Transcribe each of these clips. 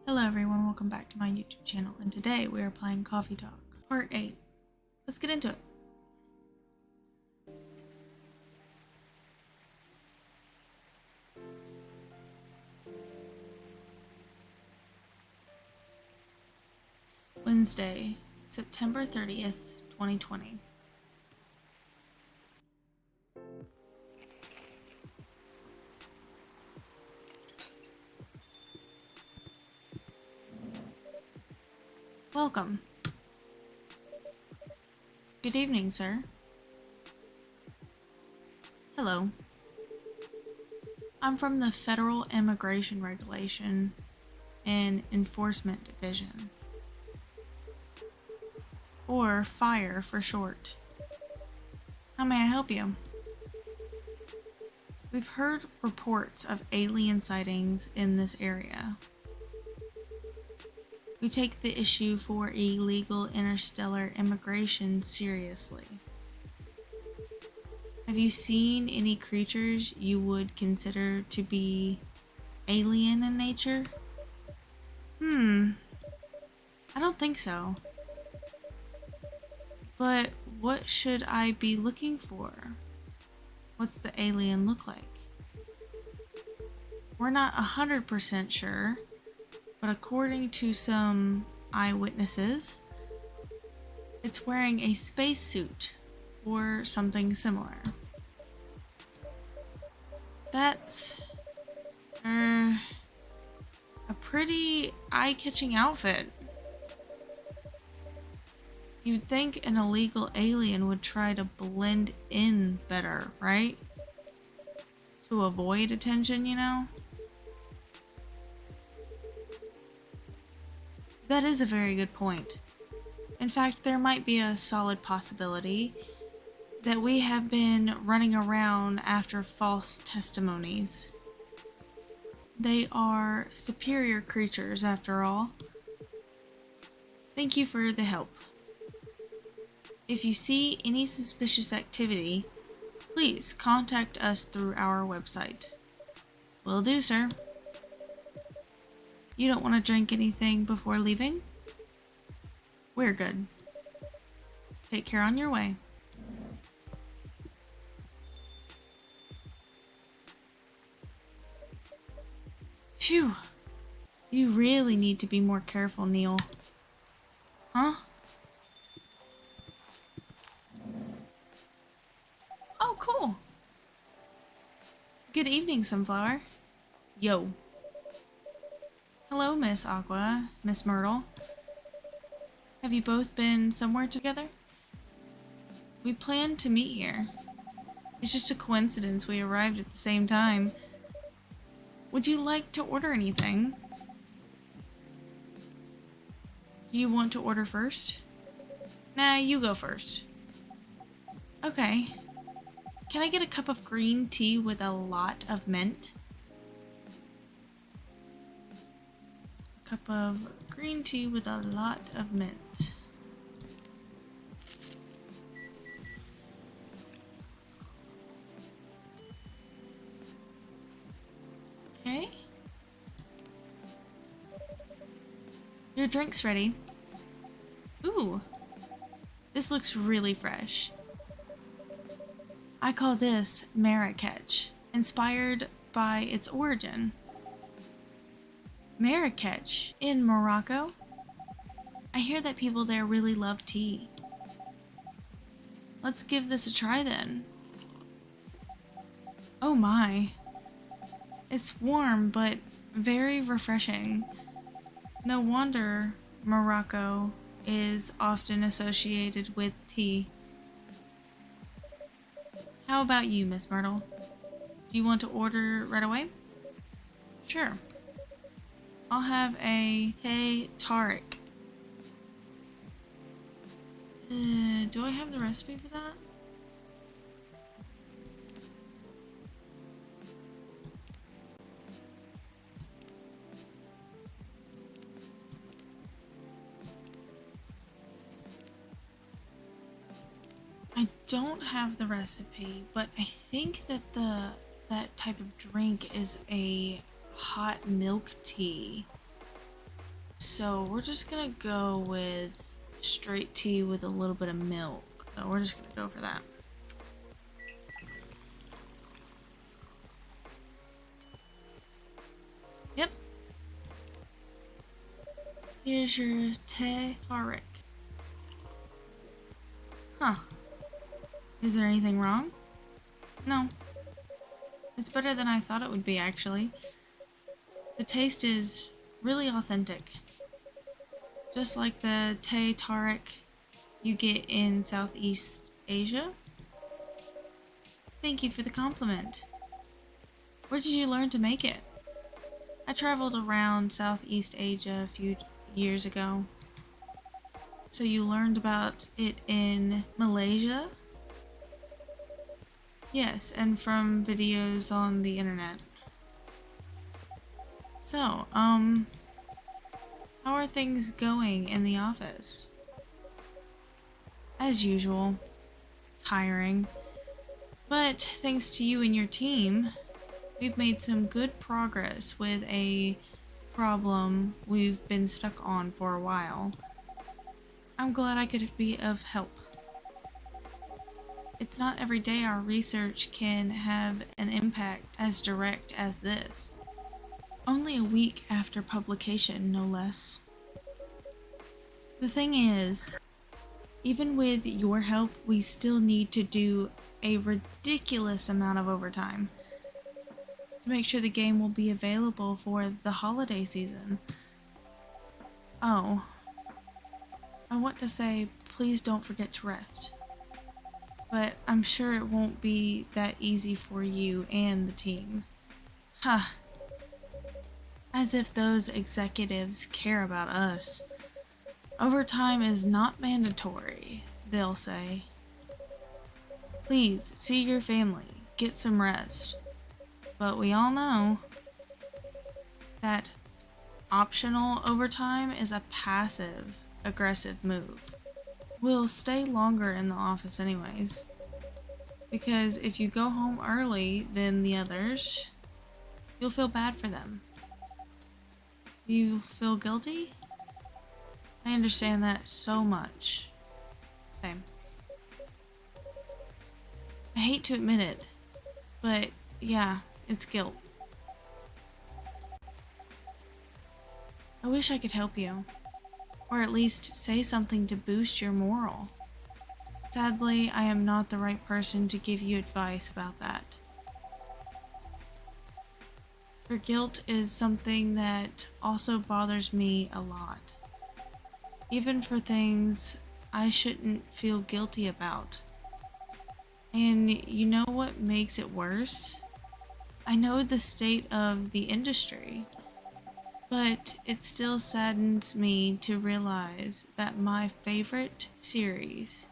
Hello everyone, welcome back to my YouTube channel, and today we are playing Coffee Talk, Part 8. Let's get into it. Wednesday, September 30th, 2020. Welcome. Good evening, sir. Hello. I'm from the Federal Immigration Regulation and Enforcement Division, or FIRE for short. How may I help you? We've heard reports of alien sightings in this area. We take the issue for illegal interstellar immigration seriously. Have you seen any creatures you would consider to be alien in nature? I don't think so. But what should I be looking for? What's the alien look like? We're not 100% sure, but according to some eyewitnesses, it's wearing a spacesuit or something similar. That's a pretty eye-catching outfit. You'd think an illegal alien would try to blend in better, right? To avoid attention, you know? That is a very good point. In fact, there might be a solid possibility that we have been running around after false testimonies. They are superior creatures, after all. Thank you for the help. If you see any suspicious activity, please contact us through our website. Will do, sir. You don't want to drink anything before leaving? We're good. Take care on your way. Phew. You really need to be more careful, Neil. Huh? Oh, cool. Good evening, Sunflower. Yo. Hello, Miss Aqua, Miss Myrtle. Have you both been somewhere together? We planned to meet here. It's just a coincidence we arrived at the same time. Would you like to order anything? Do you want to order first? Nah, you go first. Okay. Can I get a cup of green tea with a lot of mint? A cup of green tea with a lot of mint. Okay. Your drink's ready. Ooh. This looks really fresh. I call this Marrakech, inspired by its origin. Marrakech, in Morocco? I hear that people there really love tea. Let's give this a try then. Oh my. It's warm, but very refreshing. No wonder Morocco is often associated with tea. How about you, Miss Myrtle? Do you want to order right away? Sure. I'll have a Tay Tariq. Do I have the recipe for that? I don't have the recipe, but I think that that type of drink is a hot milk tea. So we're just gonna go with straight tea with a little bit of milk. So we're just gonna go for that. Yep. Here's your tarik. Huh. Is there anything wrong? No. It's better than I thought it would be, actually. The taste is really authentic. Just like the tarik you get in Southeast Asia. Thank you for the compliment. Where did you learn to make it? I traveled around Southeast Asia a few years ago. So you learned about it in Malaysia? Yes, and from videos on the internet. So, how are things going in the office? As usual, tiring. But thanks to you and your team, we've made some good progress with a problem we've been stuck on for a while. I'm glad I could be of help. It's not every day our research can have an impact as direct as this. Only a week after publication, no less. The thing is, even with your help, we still need to do a ridiculous amount of overtime to make sure the game will be available for the holiday season. Oh, I want to say, please don't forget to rest. But I'm sure it won't be that easy for you and the team. Huh. As if those executives care about us. Overtime is not mandatory, they'll say. Please, see your family, get some rest. But we all know that optional overtime is a passive, aggressive move. We'll stay longer in the office anyways. Because if you go home early than the others, you'll feel bad for them. You feel guilty? I understand that so much. Same. I hate to admit it, but yeah, it's guilt. I wish I could help you. Or at least say something to boost your morale. Sadly, I am not the right person to give you advice about that. For guilt is something that also bothers me a lot. Even for things I shouldn't feel guilty about. And you know what makes it worse? I know the state of the industry. But it still saddens me to realize that my favorite series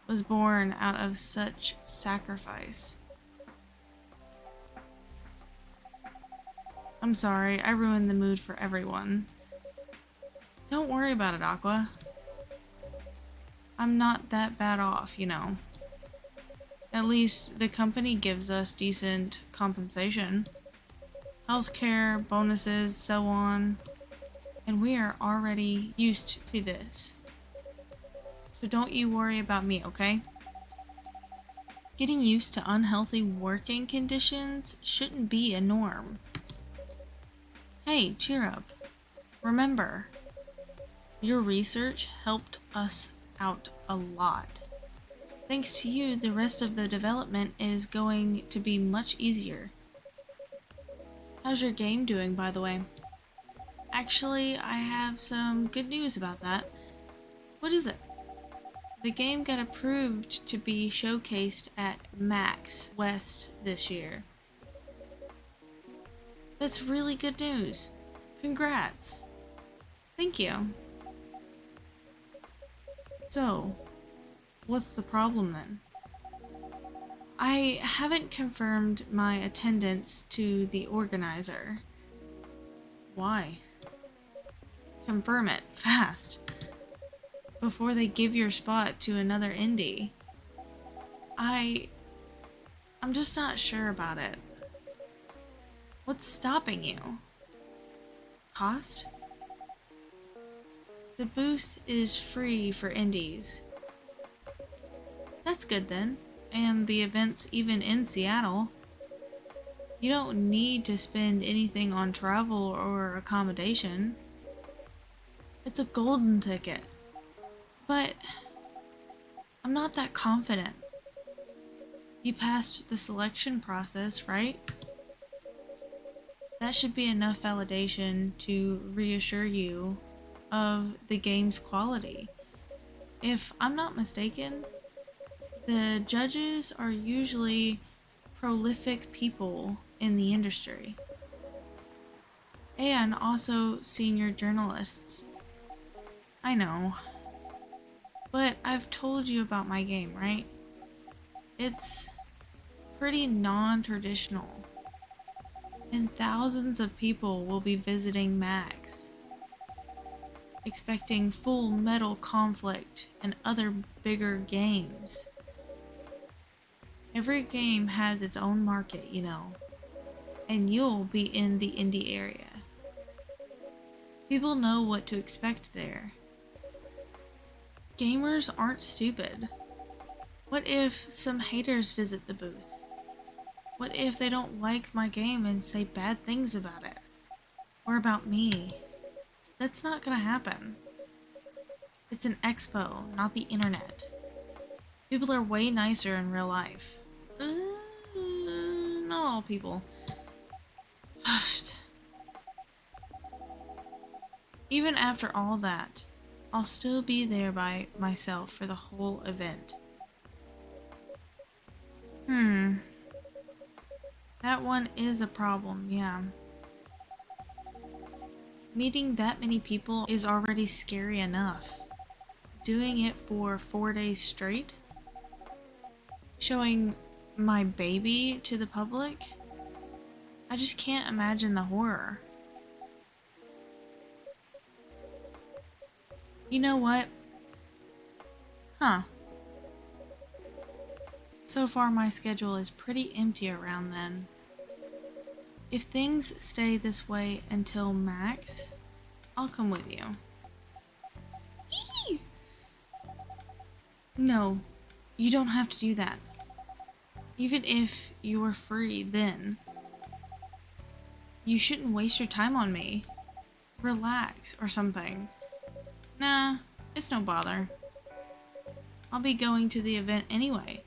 was born out of such sacrifice. I'm sorry, I ruined the mood for everyone. Don't worry about it, Aqua. I'm not that bad off, you know. At least the company gives us decent compensation. Healthcare, bonuses, so on. And we are already used to this. So don't you worry about me, okay? Getting used to unhealthy working conditions shouldn't be a norm. Hey, cheer up. Remember, your research helped us out a lot. Thanks to you, the rest of the development is going to be much easier. How's your game doing, by the way? Actually, I have some good news about that. What is it? The game got approved to be showcased at MAX West this year. That's really good news. Congrats. Thank you. So, what's the problem then? I haven't confirmed my attendance to the organizer. Why? Confirm it, fast. Before they give your spot to another indie. I'm just not sure about it. What's stopping you? Cost? The booth is free for indies. That's good then. And the event's even in Seattle. You don't need to spend anything on travel or accommodation. It's a golden ticket. But I'm not that confident. You passed the selection process, right? That should be enough validation to reassure you of the game's quality. If I'm not mistaken, the judges are usually prolific people in the industry, and also senior journalists. I know, but I've told you about my game, right? It's pretty non-traditional, and thousands of people will be visiting Max, expecting full metal conflict and other bigger games. Every game has its own market, you know, and you'll be in the indie area. People know what to expect there. Gamers aren't stupid. What if some haters visit the booth? What if they don't like my game and say bad things about it? Or about me? That's not gonna happen. It's an expo, not the internet. People are way nicer in real life. Not all people. Even after all that, I'll still be there by myself for the whole event. That one is a problem, yeah. Meeting that many people is already scary enough. Doing it for 4 days straight? Showing my baby to the public? I just can't imagine the horror. You know what? Huh. So far my schedule is pretty empty around then. If things stay this way until Max, I'll come with you. Eee! No, you don't have to do that. Even if you were free then. You shouldn't waste your time on me. Relax or something. Nah, it's no bother. I'll be going to the event anyway.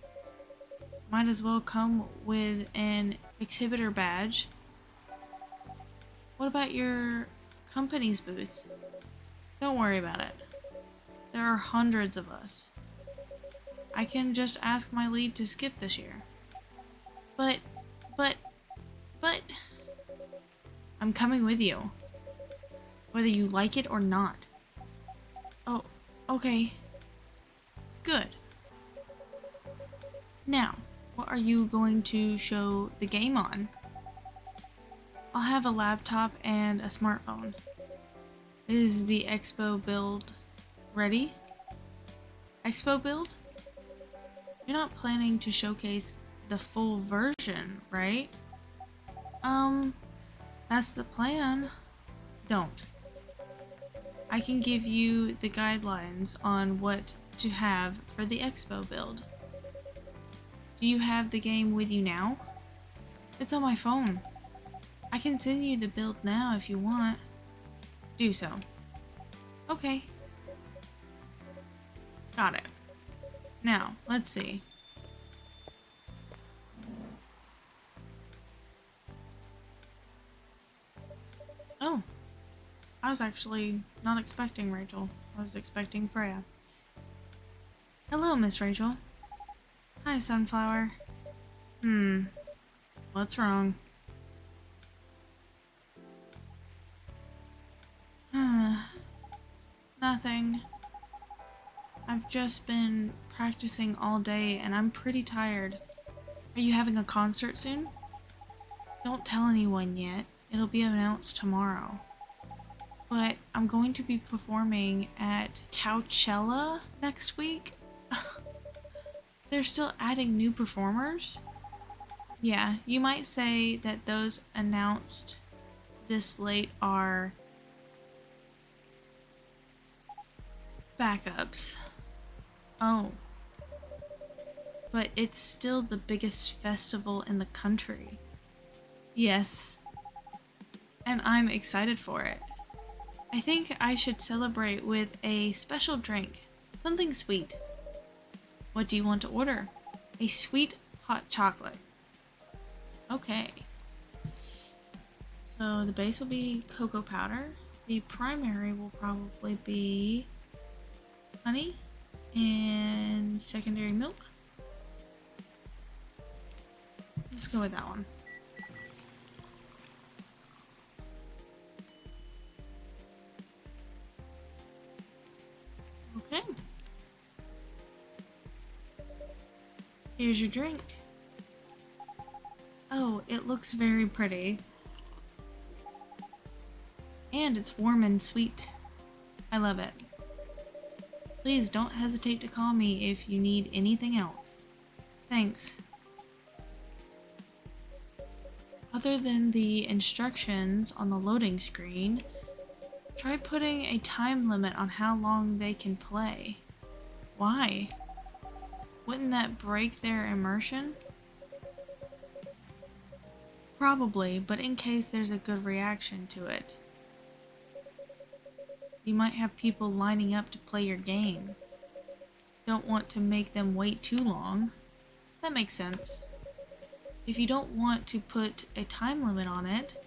Might as well come with an exhibitor badge. What about your company's booth? Don't worry about it. There are hundreds of us. I can just ask my lead to skip this year. But... I'm coming with you. Whether you like it or not. Oh, okay. Good. Now, what are you going to show the game on? I'll have a laptop and a smartphone. Is the Expo build ready? Expo build? You're not planning to showcase the full version, right? That's the plan. Don't. I can give you the guidelines on what to have for the Expo build. Do you have the game with you now? It's on my phone. I can send you the build now if you want. Do so. Okay. Got it. Now, let's see. Oh. I was actually not expecting Rachel. I was expecting Freya. Hello, Miss Rachel. Hi, Sunflower. What's wrong? Nothing. I've just been practicing all day and I'm pretty tired. Are you having a concert soon? Don't tell anyone yet. It'll be announced tomorrow. But I'm going to be performing at Coachella next week. They're still adding new performers? Yeah, you might say that those announced this late are backups. Oh. But it's still the biggest festival in the country. Yes. And I'm excited for it. I think I should celebrate with a special drink. Something sweet. What do you want to order? A sweet hot chocolate. Okay. So the base will be cocoa powder. The primary will probably be honey and secondary milk. Let's go with that one. Okay. Here's your drink. Oh, it looks very pretty. And it's warm and sweet. I love it. Please don't hesitate to call me if you need anything else. Thanks. Other than the instructions on the loading screen, try putting a time limit on how long they can play. Why? Wouldn't that break their immersion? Probably, but in case there's a good reaction to it. You might have people lining up to play your game. Don't want to make them wait too long. That makes sense. If you don't want to put a time limit on it,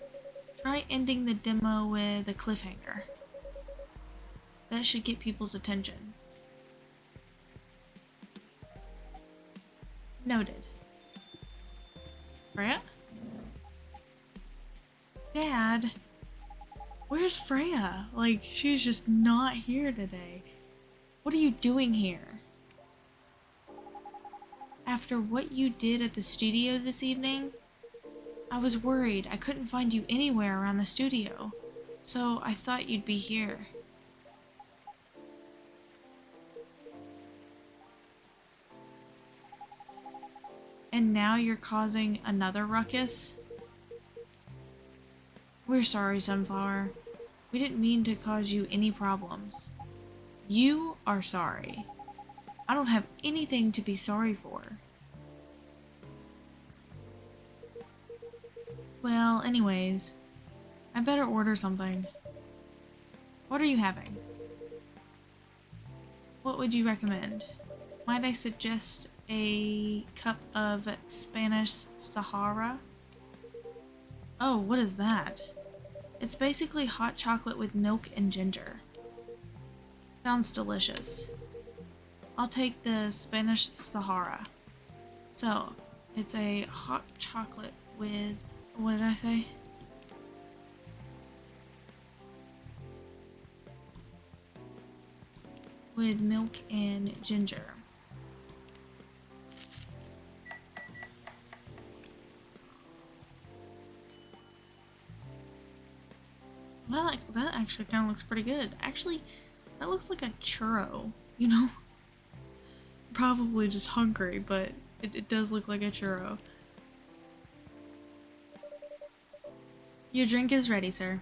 try ending the demo with a cliffhanger. That should get people's attention. Noted. Freya? Dad? Where's Freya? Like, she's just not here today. What are you doing here? After what you did at the studio this evening, I was worried I couldn't find you anywhere around the studio, so I thought you'd be here. And now you're causing another ruckus? We're sorry, Sunflower. We didn't mean to cause you any problems. You are sorry. I don't have anything to be sorry for. Well, anyways, I better order something. What are you having? What would you recommend? Might I suggest a cup of Spanish Sahara? Oh, what is that? It's basically hot chocolate with milk and ginger. Sounds delicious. I'll take the Spanish Sahara. So, it's a hot chocolate with, what did I say? With milk and ginger. Well, that actually kind of looks pretty good. Actually, that looks like a churro, you know? Probably just hungry, but it does look like a churro. Your drink is ready, sir.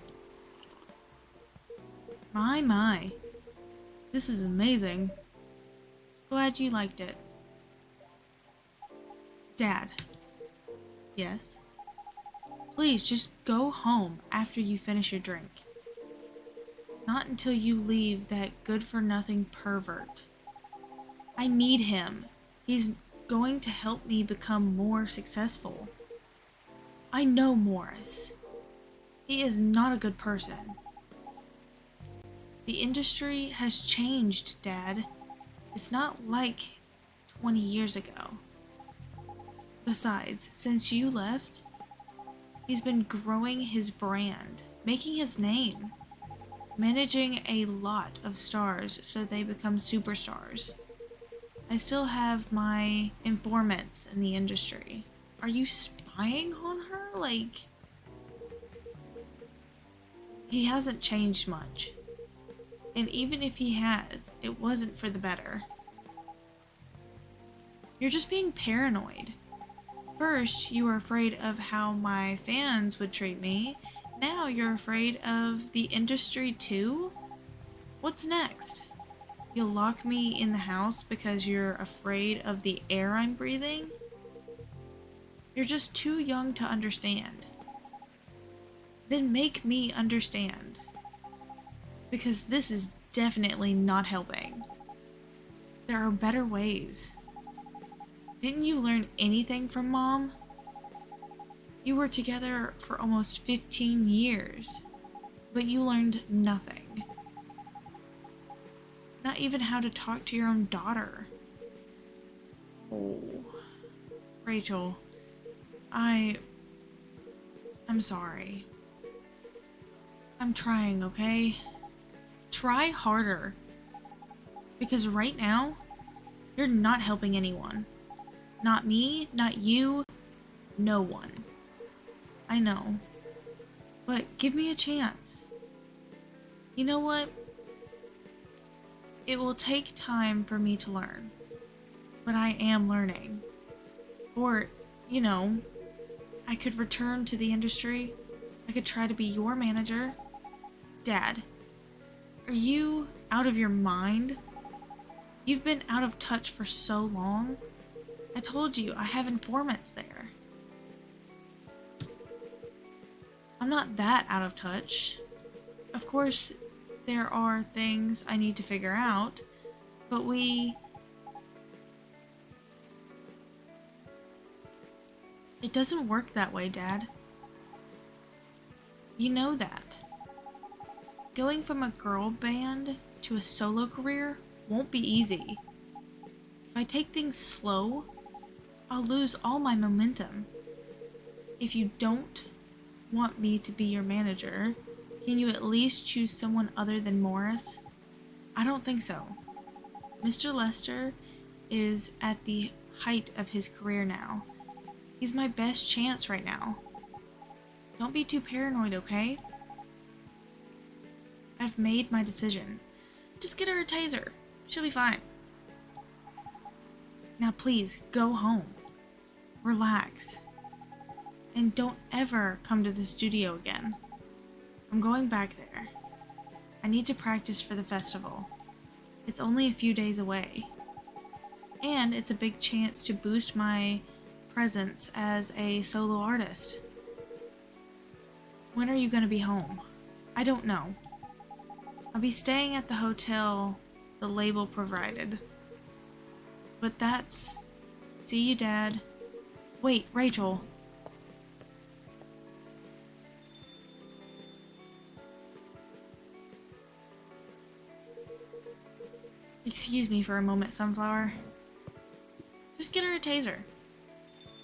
My. This is amazing. Glad you liked it. Dad. Yes? Please, just go home after you finish your drink. Not until you leave that good-for-nothing pervert. I need him. He's going to help me become more successful. I know Morris. He is not a good person. The industry has changed, Dad. It's not like 20 years ago. Besides, since you left, he's been growing his brand, making his name, managing a lot of stars so they become superstars. I still have my informants in the industry. Are you spying on her? Like, he hasn't changed much. And even if he has, it wasn't for the better. You're just being paranoid. First, you were afraid of how my fans would treat me. Now you're afraid of the industry too? What's next? You'll lock me in the house because you're afraid of the air I'm breathing? You're just too young to understand. Then make me understand. Because this is definitely not helping. There are better ways. Didn't you learn anything from Mom? You were together for almost 15 years, but you learned nothing. Not even how to talk to your own daughter. Oh, Rachel, I'm sorry. I'm trying, okay? Try harder. Because right now, you're not helping anyone. Not me, not you, no one. I know. But give me a chance. You know what? It will take time for me to learn. But I am learning. Or, you know, I could return to the industry. I could try to be your manager. Dad, are you out of your mind? You've been out of touch for so long. I told you, I have informants there. I'm not that out of touch. Of course, there are things I need to figure out, but It doesn't work that way, Dad. You know that. Going from a girl band to a solo career won't be easy. If I take things slow, I'll lose all my momentum. If you don't want me to be your manager, can you at least choose someone other than Morris? I don't think so. Mr. Lester is at the height of his career now. He's my best chance right now. Don't be too paranoid, okay? I've made my decision. Just get her a taser. She'll be fine. Now please, go home. Relax. And don't ever come to the studio again. I'm going back there. I need to practice for the festival. It's only a few days away. And it's a big chance to boost my presence as a solo artist. When are you going to be home? I don't know. I'll be staying at the hotel the label provided. But that's... See you, Dad. Wait, Rachel. Excuse me for a moment, Sunflower. Just get her a taser.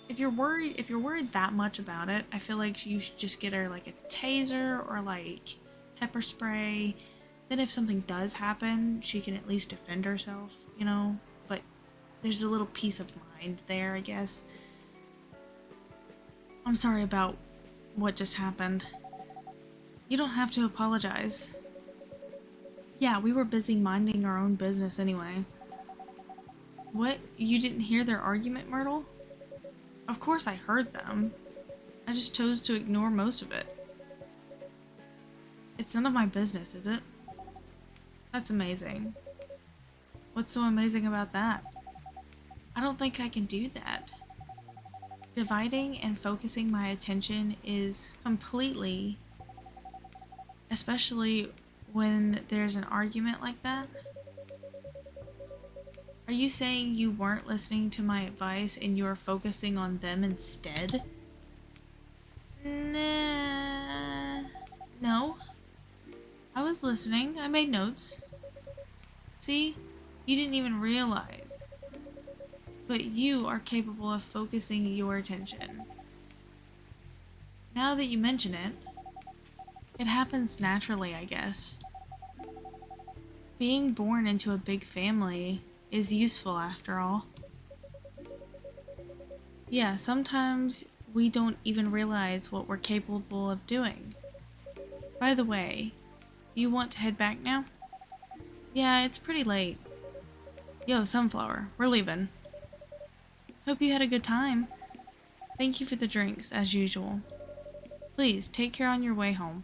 If you're worried that much about it, I feel like you should just get her like a taser or like pepper spray. Then if something does happen, she can at least defend herself, you know? But there's a little peace of mind there, I guess. I'm sorry about what just happened. You don't have to apologize. Yeah, we were busy minding our own business anyway. What? You didn't hear their argument, Myrtle? Of course I heard them. I just chose to ignore most of it. It's none of my business, is it? That's amazing. What's so amazing about that? I don't think I can do that. Dividing and focusing my attention is completely, especially when there's an argument like that. Are you saying you weren't listening to my advice and you were focusing on them instead? Nah. No. I was listening. I made notes. See? You didn't even realize. But you are capable of focusing your attention. Now that you mention it, it happens naturally, I guess. Being born into a big family is useful after all. Yeah, sometimes we don't even realize what we're capable of doing. By the way, you want to head back now? Yeah, it's pretty late. Yo, Sunflower, we're leaving. Hope you had a good time. Thank you for the drinks, as usual. Please, take care on your way home.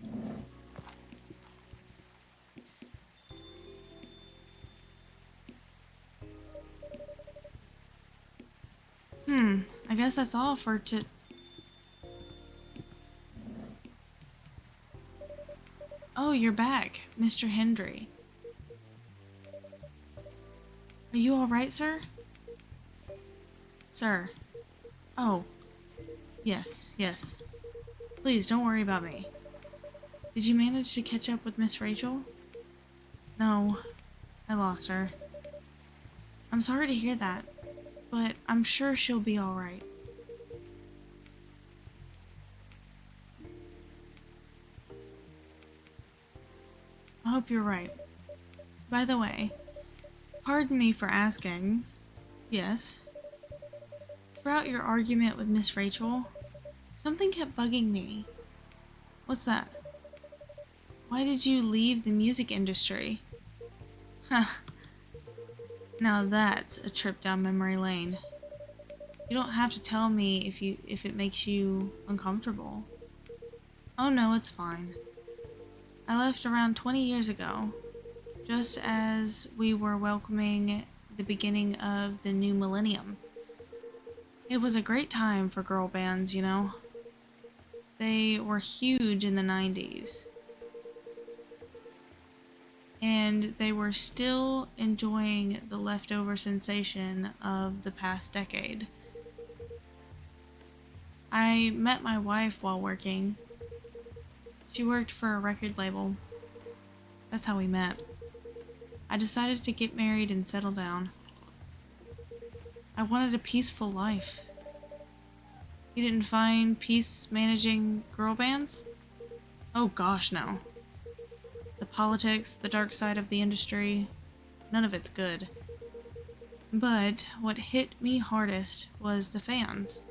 guess that's all for Oh, you're back, Mr. Hendry. Are you alright, sir? Sir. Oh. Yes, yes. Please, don't worry about me. Did you manage to catch up with Miss Rachel? No. I lost her. I'm sorry to hear that, but I'm sure she'll be alright. I hope you're right. By the way, pardon me for asking. Yes? Throughout your argument with Miss Rachel, something kept bugging me. What's that? Why did you leave the music industry? Huh. Now that's a trip down memory lane. You don't have to tell me if it makes you uncomfortable. Oh no, it's fine. I left around 20 years ago, just as we were welcoming the beginning of the new millennium. It was a great time for girl bands, you know. They were huge in the 90s. And they were still enjoying the leftover sensation of the past decade. I met my wife while working. She worked for a record label. That's how we met. I decided to get married and settle down. I wanted a peaceful life. You didn't find peace managing girl bands? Oh gosh, no. The politics, the dark side of the industry, none of it's good. But what hit me hardest was the fans.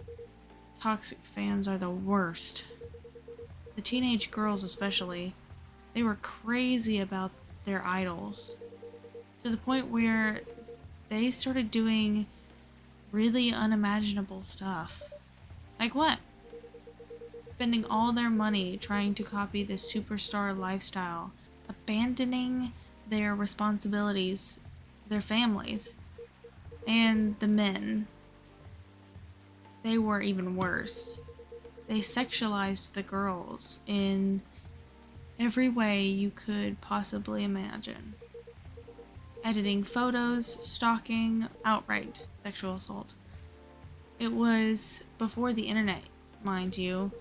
Toxic fans are the worst. The teenage girls especially, they were crazy about their idols. To the point where they started doing really unimaginable stuff. Like what? Spending all their money trying to copy the superstar lifestyle, abandoning their responsibilities, their families, and the men. They were even worse. They sexualized the girls in every way you could possibly imagine. Editing photos, stalking, outright sexual assault. It was before the internet, mind you.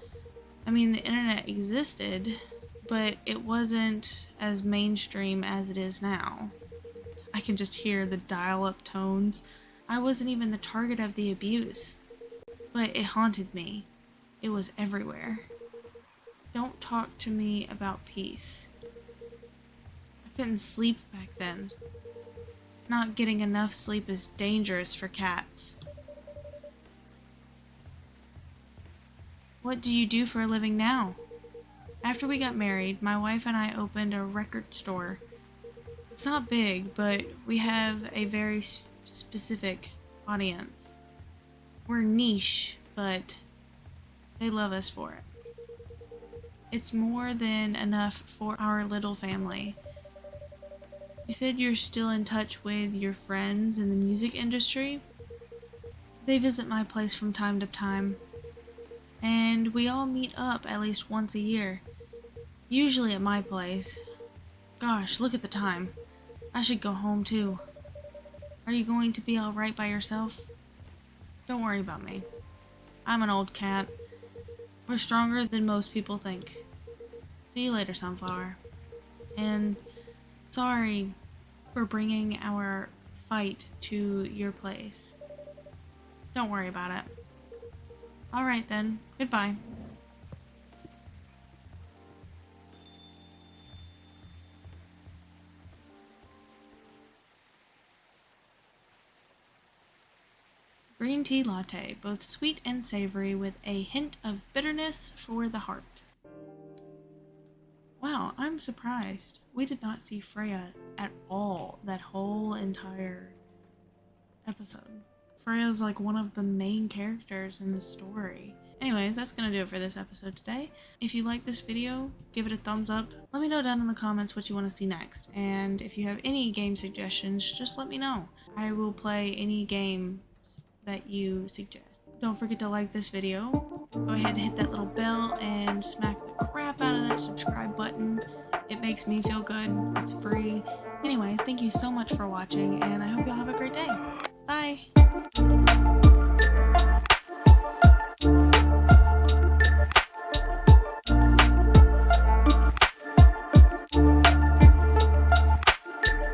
I mean, the internet existed, but it wasn't as mainstream as it is now. I can just hear the dial-up tones. I wasn't even the target of the abuse, but it haunted me. It was everywhere. Don't talk to me about peace. I couldn't sleep back then. Not getting enough sleep is dangerous for cats. What do you do for a living now? After we got married, my wife and I opened a record store. It's not big, but we have a very specific audience. We're niche, but they love us for it. It's more than enough for our little family. You said you're still in touch with your friends in the music industry? They visit my place from time to time, and we all meet up at least once a year. Usually at my place. Gosh, look at the time. I should go home too. Are you going to be alright by yourself? Don't worry about me. I'm an old cat. We're stronger than most people think. See you later, Sunflower. And sorry for bringing our fight to your place. Don't worry about it. Alright then, goodbye. Green tea latte, both sweet and savory with a hint of bitterness for the heart. Wow, I'm surprised. We did not see Freya at all that whole entire episode. Freya's like one of the main characters in the story. Anyways, that's gonna do it for this episode today. If you like this video, give it a thumbs up. Let me know down in the comments what you want to see next. And if you have any game suggestions, just let me know. I will play any game that you suggest. Don't forget to like this video. Go ahead and hit that little bell and smack the crap out of that subscribe button. It makes me feel good. It's free. Anyways, thank you so much for watching, and I hope y'all have a great day. Bye!